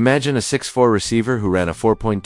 Imagine a 6'4" receiver who ran a 4.24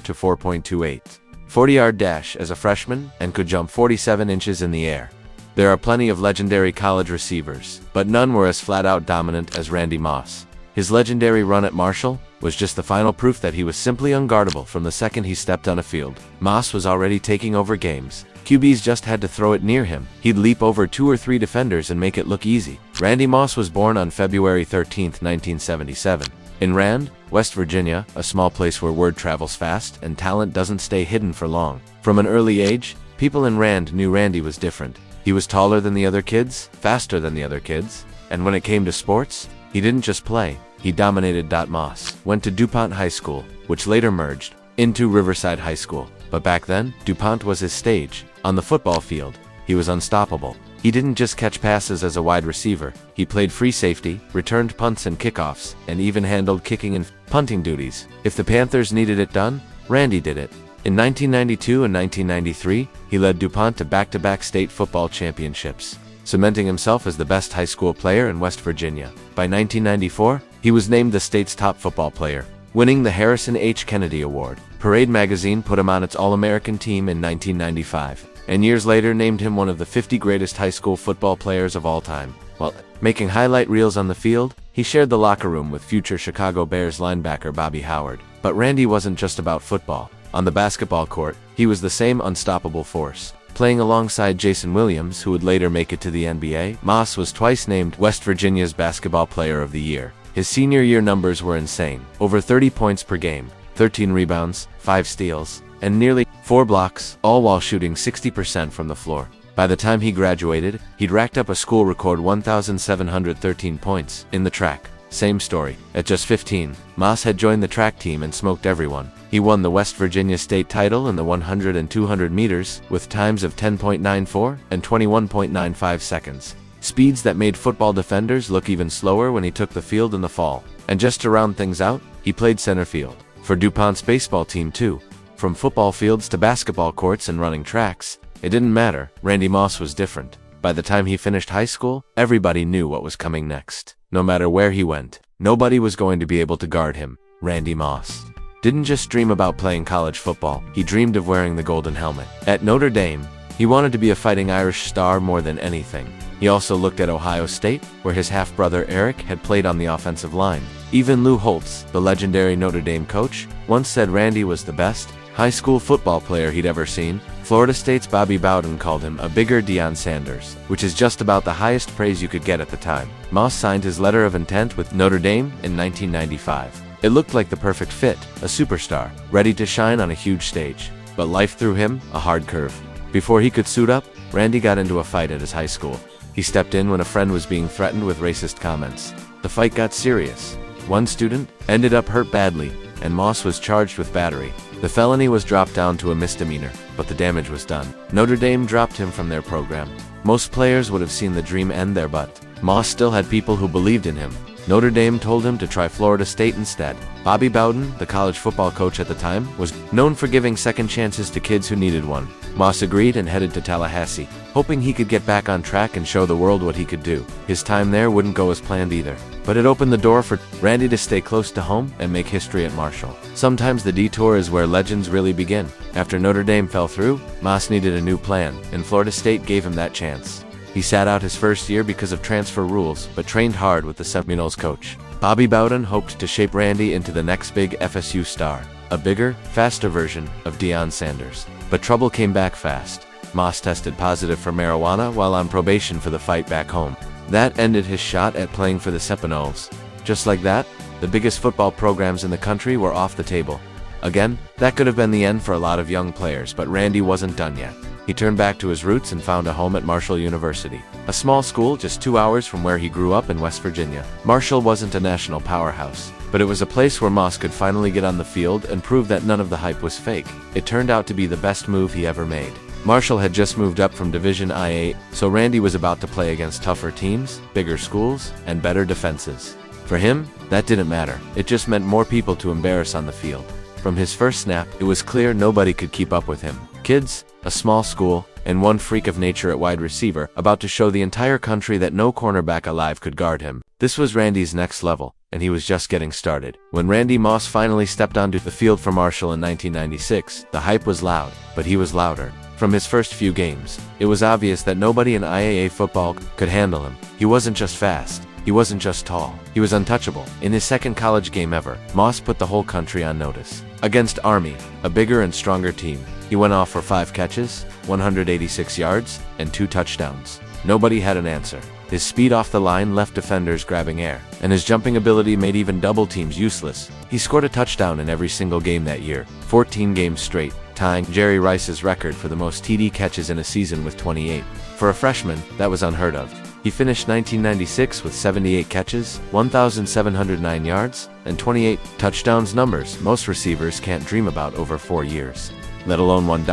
to 4.28 40-yard dash as a freshman and could jump 47 inches in the air. There are plenty of legendary college receivers, but none were as flat-out dominant as Randy Moss. His legendary run at Marshall was just the final proof that he was simply unguardable from the second he stepped on a field. Moss was already taking over games. QBs just had to throw it near him. He'd leap over 2 or 3 defenders and make it look easy. Randy Moss was born on February 13, 1977. In Rand, West Virginia, a small place where word travels fast and talent doesn't stay hidden for long. From an early age, people in Rand knew Randy was different. He was taller than the other kids, faster than the other kids, and when it came to sports, he didn't just play, he dominated. Moss went to DuPont High School, which later merged into Riverside High School. But back then, DuPont was his stage. On the football field, he was unstoppable. He didn't just catch passes as a wide receiver, he played free safety, returned punts and kickoffs, and even handled kicking and punting duties. If the Panthers needed it done, Randy did it. In 1992 and 1993, he led DuPont to back-to-back state football championships, cementing himself as the best high school player in West Virginia. By 1994, he was named the state's top football player, winning the Harrison H. Kennedy Award. Parade magazine put him on its All-American team in 1995, and years later named him one of the 50 greatest high school football players of all time. While making highlight reels on the field, he shared the locker room with future Chicago Bears linebacker Bobby Howard. But Randy wasn't just about football. On the basketball court, he was the same unstoppable force. Playing alongside Jason Williams, who would later make it to the NBA, Moss was twice named West Virginia's Basketball Player of the Year. His senior year numbers were insane. Over 30 points per game, 13 rebounds, 5 steals, and nearly 4 blocks, all while shooting 60% from the floor. By the time he graduated, he'd racked up a school record 1,713 points in the track. Same story. At just 15, Moss had joined the track team and smoked everyone. He won the West Virginia state title in the 100 and 200 meters with times of 10.94 and 21.95 seconds. Speeds that made football defenders look even slower when he took the field in the fall. And just to round things out, he played center field for DuPont's baseball team too. From football fields to basketball courts and running tracks, it didn't matter. Randy Moss was different. By the time he finished high school, everybody knew what was coming next. No matter where he went, nobody was going to be able to guard him. Randy Moss didn't just dream about playing college football, he dreamed of wearing the golden helmet. At Notre Dame, he wanted to be a fighting Irish star more than anything. He also looked at Ohio State, where his half-brother Eric had played on the offensive line. Even Lou Holtz, the legendary Notre Dame coach, once said Randy was the best high school football player he'd ever seen. Florida State's Bobby Bowden called him a bigger Deion Sanders, which is just about the highest praise you could get at the time. Moss signed his letter of intent with Notre Dame in 1995. It looked like the perfect fit, a superstar, ready to shine on a huge stage. But life threw him a hard curve. Before he could suit up, Randy got into a fight at his high school. He stepped in when a friend was being threatened with racist comments. The fight got serious. One student ended up hurt badly, and Moss was charged with battery. The felony was dropped down to a misdemeanor, but the damage was done. Notre Dame dropped him from their program. Most players would have seen the dream end there, but Moss still had people who believed in him. Notre Dame told him to try Florida State instead. Bobby Bowden, the college football coach at the time, was known for giving second chances to kids who needed one. Moss agreed and headed to Tallahassee, hoping he could get back on track and show the world what he could do. His time there wouldn't go as planned either, but it opened the door for Randy to stay close to home and make history at Marshall. Sometimes the detour is where legends really begin. After Notre Dame fell through, Moss needed a new plan, and Florida State gave him that chance. He sat out his first year because of transfer rules, but trained hard with the Seminoles coach. Bobby Bowden hoped to shape Randy into the next big FSU star, a bigger, faster version of Deion Sanders. But trouble came back fast. Moss tested positive for marijuana while on probation for the fight back home. That ended his shot at playing for the Seminoles. Just like that, the biggest football programs in the country were off the table. Again, that could have been the end for a lot of young players, but Randy wasn't done yet. He turned back to his roots and found a home at Marshall University, a small school just 2 hours from where he grew up in West Virginia. Marshall wasn't a national powerhouse, but it was a place where Moss could finally get on the field and prove that none of the hype was fake. It turned out to be the best move he ever made. Marshall had just moved up from Division I-8, so Randy was about to play against tougher teams, bigger schools, and better defenses. For him, that didn't matter. It just meant more people to embarrass on the field. From his first snap, it was clear nobody could keep up with him. Kids, a small school, and one freak of nature at wide receiver, about to show the entire country that no cornerback alive could guard him. This was Randy's next level. and he was just getting started. When Randy Moss finally stepped onto the field for Marshall in 1996, the hype was loud, but he was louder. From his first few games, it was obvious that nobody in IAA football could handle him. He wasn't just fast. He wasn't just tall. He was untouchable. In his second college game ever, Moss put the whole country on notice. Against Army, a bigger and stronger team, he went off for 5 catches, 186 yards, and 2 touchdowns. Nobody had an answer. His speed off the line left defenders grabbing air, and his jumping ability made even double teams useless. He scored a touchdown in every single game that year, 14 games straight, tying Jerry Rice's record for the most TD catches in a season with 28. For a freshman, that was unheard of. He finished 1996 with 78 catches, 1,709 yards, and 28 touchdowns, numbers most receivers can't dream about over 4 years, let alone 1.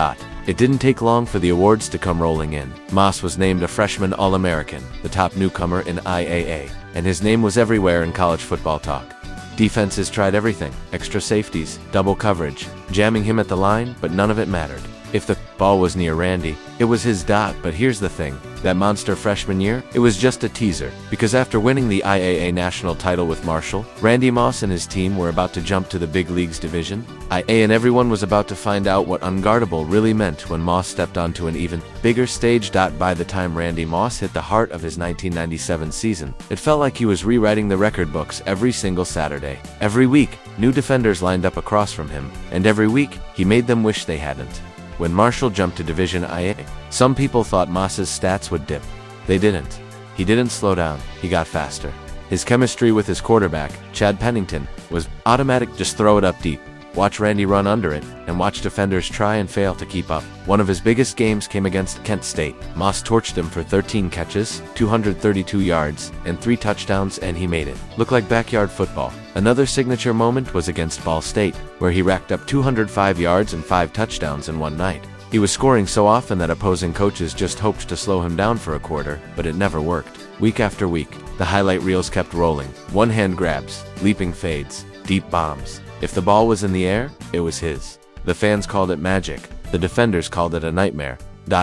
It didn't take long for the awards to come rolling in. Moss was named a freshman All-American, the top newcomer in IAA, and his name was everywhere in college football talk. Defenses tried everything, extra safeties, double coverage, jamming him at the line, but none of it mattered. If the ball was near Randy, it was his. But here's the thing, that monster freshman year, it was just a teaser, because after winning the IAA national title with Marshall, Randy Moss and his team were about to jump to the big leagues division IA, and everyone was about to find out what unguardable really meant when Moss stepped onto an even bigger stage. By the time Randy Moss hit the heart of his 1997 season, it felt like he was rewriting the record books every single Saturday. Every week, new defenders lined up across from him, and every week, he made them wish they hadn't. When Marshall jumped to Division IA, some people thought Moss's stats would dip. They didn't. He didn't slow down, he got faster. His chemistry with his quarterback, Chad Pennington, was automatic. Just throw it up deep, watch Randy run under it, and watch defenders try and fail to keep up. One of his biggest games came against Kent State. Moss torched him for 13 catches, 232 yards, and 3 touchdowns, and he made it look like backyard football. Another signature moment was against Ball State, where he racked up 205 yards and 5 touchdowns in one night. He was scoring so often that opposing coaches just hoped to slow him down for a quarter, but it never worked. Week after week, the highlight reels kept rolling. One-hand grabs, leaping fades, deep bombs. If the ball was in the air, it was his. The fans called it magic. The defenders called it a nightmare.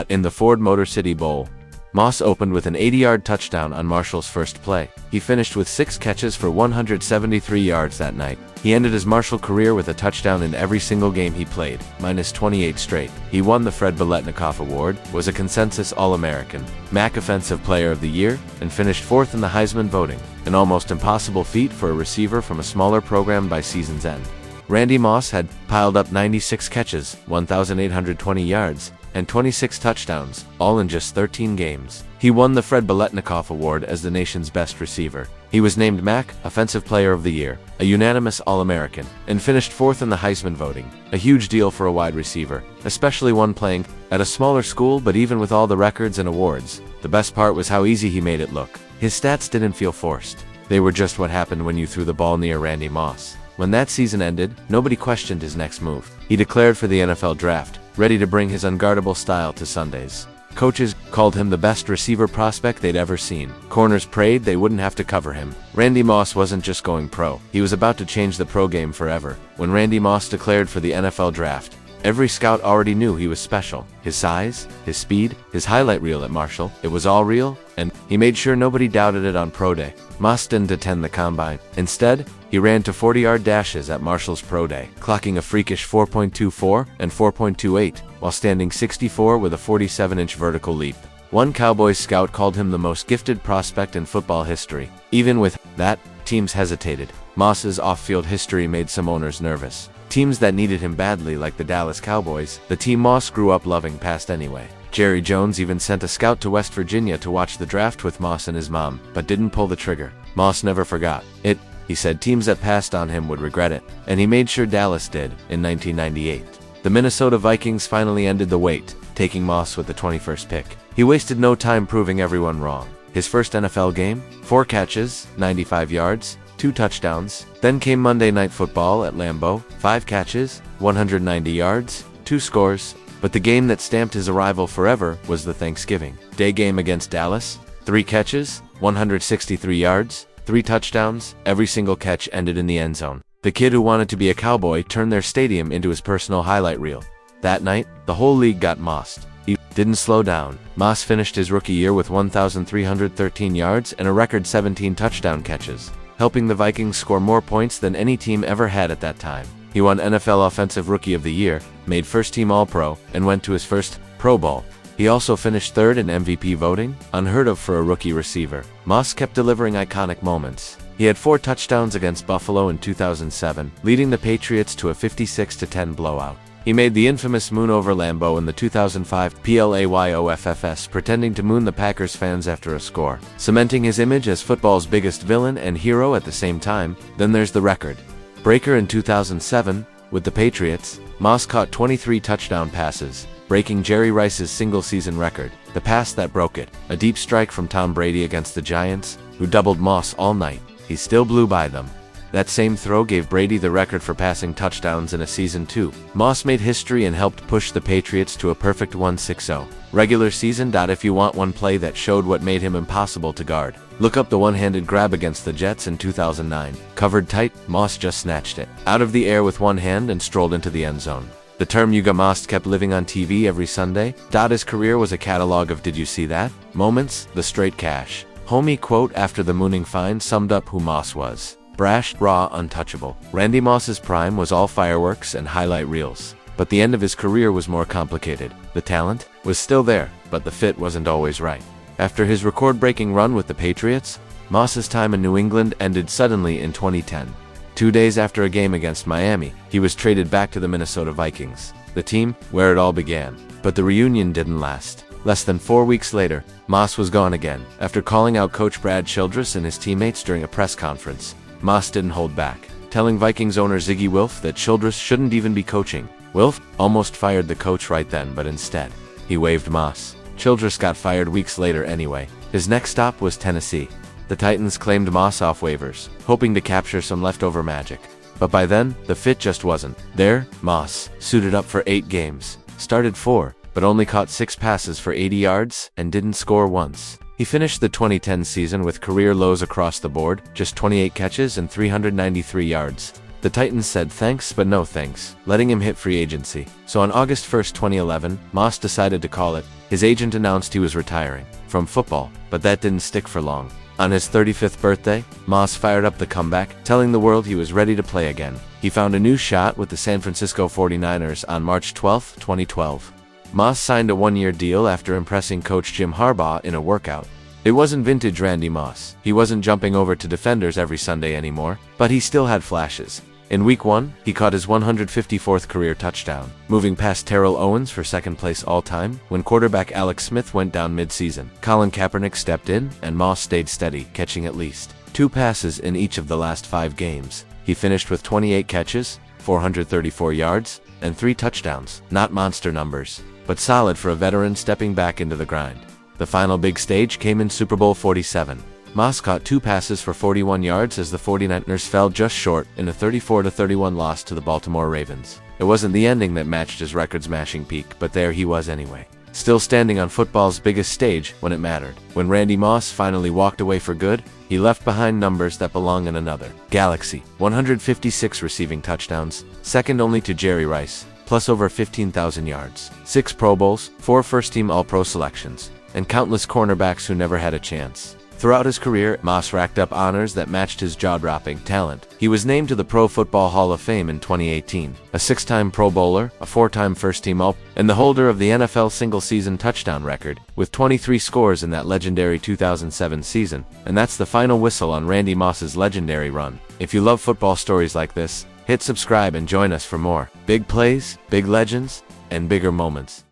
In the Ford Motor City Bowl, Moss opened with an 80-yard touchdown on Marshall's first play. He finished with 6 catches for 173 yards that night. He ended his Marshall career with a touchdown in every single game he played, minus 28 straight. He won the Fred Biletnikoff Award, was a consensus All-American, MAC Offensive Player of the Year, and finished 4th in the Heisman voting, an almost impossible feat for a receiver from a smaller program by season's end. Randy Moss had piled up 96 catches, 1,820 yards, and 26 touchdowns, all in just 13 games. He won the Fred Biletnikoff Award as the nation's best receiver. He was named MAC Offensive Player of the Year, a unanimous All-American, and finished 4th in the Heisman voting, a huge deal for a wide receiver, especially one playing at a smaller school. But even with all the records and awards, the best part was how easy he made it look. His stats didn't feel forced. They were just what happened when you threw the ball near Randy Moss. When that season ended, nobody questioned his next move. He declared for the NFL draft, ready to bring his unguardable style to Sundays. Coaches called him the best receiver prospect they'd ever seen. Corners prayed they wouldn't have to cover him. Randy Moss wasn't just going pro. He was about to change the pro game forever. When Randy Moss declared for the NFL draft, every scout already knew he was special. His size, his speed, his highlight reel at Marshall, it was all real, and he made sure nobody doubted it on pro day. Moss didn't attend the combine. Instead, he ran to 40-yard dashes at Marshall's pro day, clocking a freakish 4.24 and 4.28, while standing 64 with a 47-inch vertical leap. One Cowboys scout called him the most gifted prospect in football history. Even with that, teams hesitated. Moss's off-field history made some owners nervous. Teams that needed him badly, like the Dallas Cowboys, the team Moss grew up loving, passed anyway. Jerry Jones even sent a scout to West Virginia to watch the draft with Moss and his mom, but didn't pull the trigger. Moss never forgot it. He said teams that passed on him would regret it, and he made sure Dallas did. In 1998, the Minnesota Vikings finally ended the wait, taking Moss with the 21st pick. He wasted no time proving everyone wrong. His first NFL game, 4 catches, 95 yards, 2 touchdowns. Then came Monday Night Football at Lambeau, 5 catches, 190 yards, 2 scores. But the game that stamped his arrival forever was the Thanksgiving Day game against Dallas. 3 catches, 163 yards, 3 touchdowns, every single catch ended in the end zone. The kid who wanted to be a Cowboy turned their stadium into his personal highlight reel. That night, the whole league got mossed. He didn't slow down. Moss finished his rookie year with 1,313 yards and a record 17 touchdown catches. helping the Vikings score more points than any team ever had at that time. He won NFL Offensive Rookie of the Year, made first-team All-Pro, and went to his first Pro Bowl. He also finished third in MVP voting, unheard of for a rookie receiver. Moss kept delivering iconic moments. He had 4 touchdowns against Buffalo in 2007, leading the Patriots to a 56-10 blowout. He made the infamous moon over Lambeau in the 2005 PLAYOFFS, pretending to moon the Packers fans after a score, cementing his image as football's biggest villain and hero at the same time. Then there's the record breaker in 2007. With the Patriots, Moss caught 23 touchdown passes, breaking Jerry Rice's single-season record. The pass that broke it, a deep strike from Tom Brady against the Giants, who doubled Moss all night. He still blew by them. That same throw gave Brady the record for passing touchdowns in a season too. Moss made history and helped push the Patriots to a perfect 1-6-0 regular season. If you want one play that showed what made him impossible to guard, look up the one-handed grab against the Jets in 2009. Covered tight, Moss just snatched it out of the air with one hand and strolled into the end zone. The term "Yuga Moss" kept living on TV every Sunday. His career was a catalog of "did you see that" moments, the straight cash. Homie quote after the mooning find summed up who Moss was: brash, raw, untouchable. Randy Moss's prime was all fireworks and highlight reels, but the end of his career was more complicated. The talent was still there, but the fit wasn't always right. After his record-breaking run with the Patriots, Moss's time in New England ended suddenly in 2010. 2 days after a game against Miami, he was traded back to the Minnesota Vikings, the team where it all began. But the reunion didn't last. Less than 4 weeks later, Moss was gone again. After calling out Coach Brad Childress and his teammates during a press conference, Moss didn't hold back, telling Vikings owner Ziggy Wilf that Childress shouldn't even be coaching. Wilf almost fired the coach right then, but instead, he waived Moss. Childress got fired weeks later anyway. His next stop was Tennessee. The Titans claimed Moss off waivers, hoping to capture some leftover magic. But by then, the fit just wasn't there. Moss suited up for 8 games, started 4, but only caught 6 passes for 80 yards and didn't score once. He finished the 2010 season with career lows across the board, just 28 catches and 393 yards. The Titans said thanks but no thanks, letting him hit free agency. So on August 1, 2011, Moss decided to call it. His agent announced he was retiring from football, but that didn't stick for long. On his 35th birthday, Moss fired up the comeback, telling the world he was ready to play again. He found a new shot with the San Francisco 49ers on March 12, 2012. Moss signed a 1-year deal after impressing coach Jim Harbaugh in a workout. It wasn't vintage Randy Moss. He wasn't jumping over to defenders every Sunday anymore, but he still had flashes. In Week 1, he caught his 154th career touchdown, moving past Terrell Owens for second place all-time when quarterback Alex Smith went down mid-season. Colin Kaepernick stepped in, and Moss stayed steady, catching at least 2 passes in each of the last 5 games. He finished with 28 catches, 434 yards, and 3 touchdowns. Not monster numbers, but solid for a veteran stepping back into the grind. The final big stage came in Super Bowl 47. Moss caught 2 passes for 41 yards as the 49ers fell just short in a 34-31 loss to the Baltimore Ravens. It wasn't the ending that matched his record-smashing peak, but there he was anyway, still standing on football's biggest stage when it mattered. When Randy Moss finally walked away for good, he left behind numbers that belong in another galaxy. 156 receiving touchdowns, second only to Jerry Rice, plus over 15,000 yards, 6 Pro Bowls, 4 first-team All-Pro selections, and countless cornerbacks who never had a chance. Throughout his career, Moss racked up honors that matched his jaw-dropping talent. He was named to the Pro Football Hall of Fame in 2018, a 6-time Pro Bowler, a 4-time first-team All, and the holder of the NFL single-season touchdown record, with 23 scores in that legendary 2007 season. And that's the final whistle on Randy Moss's legendary run. If you love football stories like this, hit subscribe and join us for more big plays, big legends, and bigger moments.